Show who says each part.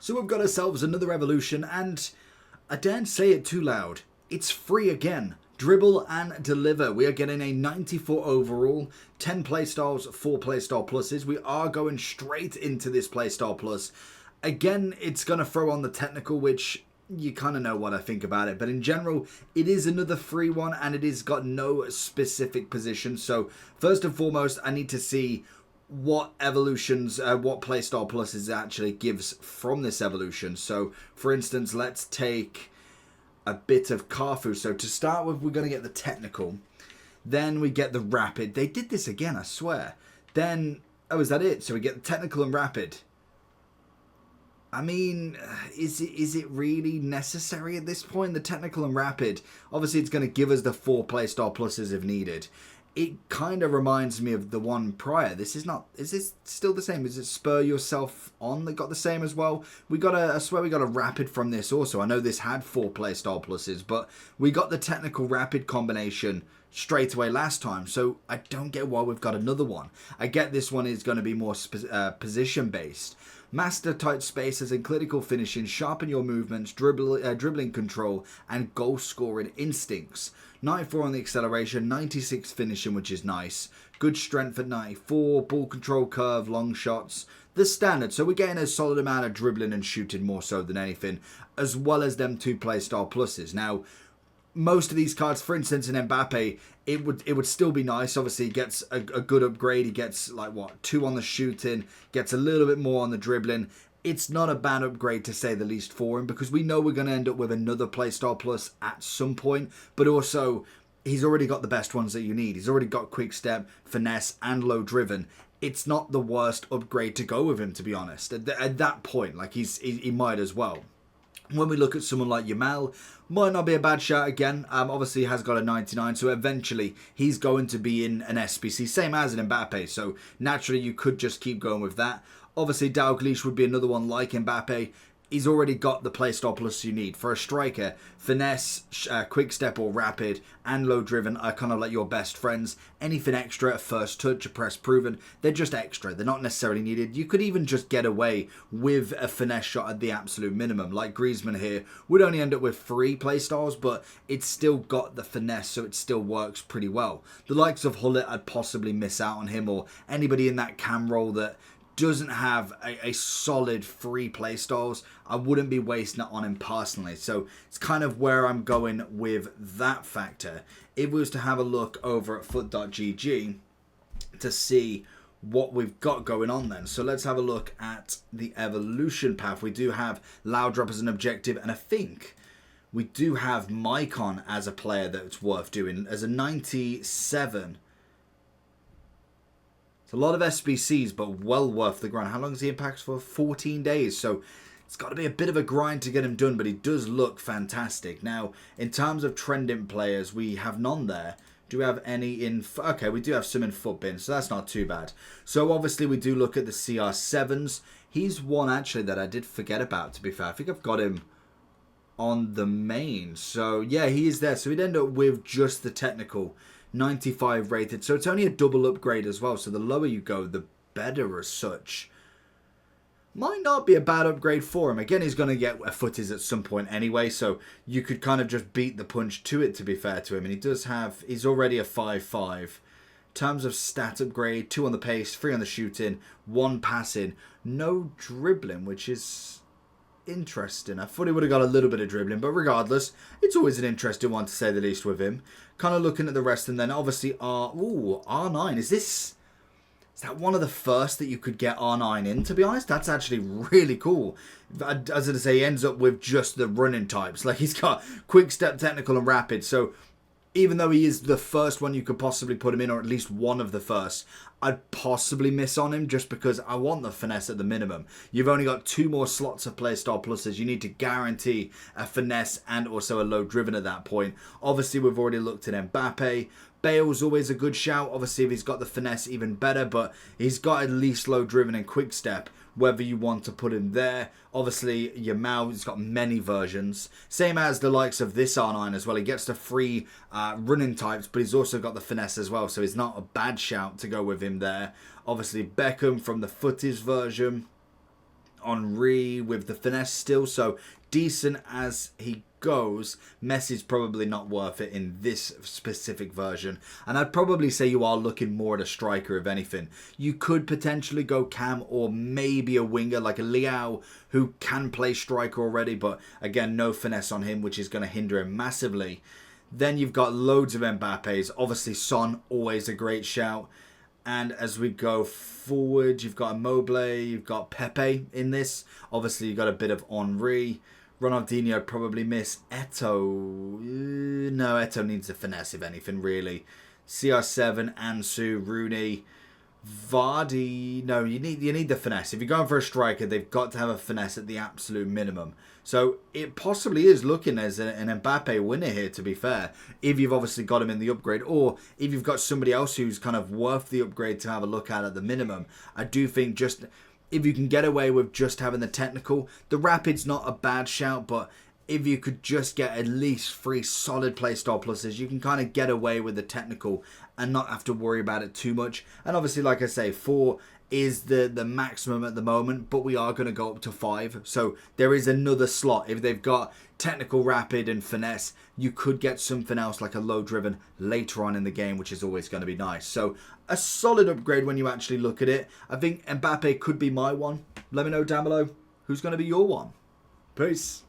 Speaker 1: So we've got ourselves another evolution, and I daren't say it too loud, it's free again. Dribble and Deliver. We are getting a 94 overall, 10 playstyles, 4 playstyle pluses. We are going straight into this playstyle plus. Again, it's going to throw on the technical, which you kind of know what I think about it. But in general, it is another free one, and it has got no specific position. So first and foremost, I need to see what evolutions, what playstyle pluses it actually gives from this evolution. So for instance, let's take a bit of Carfu. So to start with, we're going to get the technical. Then we get the rapid. They did this again, I swear. Then, oh, is that it? So we get the technical and rapid. I mean, is it really necessary at this point? The technical and rapid, obviously it's going to give us the 4 playstyle pluses if needed. It kind of reminds me of the one prior. This is not, is this still the same? Is it Spur Yourself On that got the same as well? I swear we got a rapid from this also. I know this had 4 playstyle pluses, but we got the technical rapid combination straight away last time. So I don't get why we've got another one. I get this one is going to be more position based. Master tight spaces and clinical finishing, sharpen your movements, dribbling control, and goal scoring instincts. 94 on the acceleration, 96 finishing, which is nice. Good strength at 94, ball control curve, long shots. The standard, so we're getting a solid amount of dribbling and shooting more so than anything, as well as them 2 playstyle pluses. Now, most of these cards, for instance, in Mbappe, it would still be nice. Obviously, he gets a good upgrade. He gets, like, what, 2 on the shooting, gets a little bit more on the dribbling. It's not a bad upgrade, to say the least, for him, because we know we're going to end up with another playstyle plus at some point, but also, he's already got the best ones that you need. He's already got quick step, finesse, and low driven. It's not the worst upgrade to go with him, to be honest. At that point, like, he might as well. When we look at someone like Yamal, might not be a bad shout again. Obviously, he has got a 99, so eventually he's going to be in an SBC, same as an Mbappe. So naturally, you could just keep going with that. Obviously, Dalglish would be another one like Mbappe. He's already got the playstyle plus you need. For a striker, finesse, quick step or rapid, and low driven are kind of like your best friends. Anything extra, a first touch, a press proven, they're just extra. They're not necessarily needed. You could even just get away with a finesse shot at the absolute minimum. Like Griezmann here would only end up with 3 playstyles, but it's still got the finesse, so it still works pretty well. The likes of Hullet, I'd possibly miss out on him, or anybody in that cam role that doesn't have a solid 3 playstyles. I wouldn't be wasting it on him personally. So it's kind of where I'm going with that factor. If we was to have a look over at foot.gg to see what we've got going on then. So let's have a look at the evolution path. We do have Loudrop as an objective, and I think we do have Mycon as a player that's worth doing as a 97. It's a lot of SBCs, but well worth the grind. How long is the impact for? 14 days. So it's got to be a bit of a grind to get him done, but he does look fantastic. Now, in terms of trending players, we have none there. Do we have any in... Okay, we do have some in Footbin, so that's not too bad. So obviously we do look at the CR7s. He's one actually that I did forget about, to be fair. I think I've got him on the main. So yeah, he is there. So we'd end up with just the technical 95 rated, so it's only a double upgrade as well, so the lower you go the better as such. Might not be a bad upgrade for him. Again, he's going to get a footies at some point anyway, so you could kind of just beat the punch to it, to be fair to him. And he's already a 5-5. In terms of stat upgrade, 2 on the pace, 3 on the shooting, 1 passing, no dribbling, which is interesting. I thought he would have got a little bit of dribbling, but regardless, it's always an interesting one to say the least with him. Kind of looking at the rest, and then obviously R9. Is that one of the first that you could get R9 in? To be honest, that's actually really cool. As I say, he ends up with just the running types. Like, he's got quick step, technical, and rapid. So even though he is the first one you could possibly put him in, or at least one of the first, I'd possibly miss on him just because I want the finesse at the minimum. You've only got 2 more slots of playstyle pluses. You need to guarantee a finesse and also a low driven at that point. Obviously, we've already looked at Mbappe. Bale's always a good shout. Obviously, if he's got the finesse, even better, but he's got at least low driven and quick step, whether you want to put him there. Obviously, Yamal has got many versions. Same as the likes of this R9 as well. He gets the free running types, but he's also got the finesse as well, so it's not a bad shout to go with him there. Obviously, Beckham from the footies version. Henry with the finesse still. So decent as he goes, Messi's probably not worth it in this specific version. And I'd probably say you are looking more at a striker, if anything. You could potentially go Cam or maybe a winger like a Leao who can play striker already, but again, no finesse on him, which is going to hinder him massively. Then you've got loads of Mbappes. Obviously, Son, always a great shout. And as we go forward, you've got Immobile, you've got Pepe in this. Obviously, you've got a bit of Henry. Ronaldinho I'd probably miss. Eto'o. No, Eto'o needs a finesse, if anything, really. CR7, Ansu, Rooney. Vardy. No, you need the finesse. If you're going for a striker, they've got to have a finesse at the absolute minimum. So it possibly is looking as an Mbappe winner here, to be fair, if you've obviously got him in the upgrade, or if you've got somebody else who's kind of worth the upgrade to have a look at the minimum. I do think just if you can get away with just having the technical, the rapid's not a bad shout, but if you could just get at least 3 solid playstyle pluses, you can kind of get away with the technical and not have to worry about it too much. And obviously, like I say, 4 is the maximum at the moment, but we are going to go up to 5. So there is another slot. If they've got technical, rapid and finesse, you could get something else like a low driven later on in the game, which is always going to be nice. So a solid upgrade when you actually look at it. I think Mbappe could be my one. Let me know down below who's going to be your one. Peace.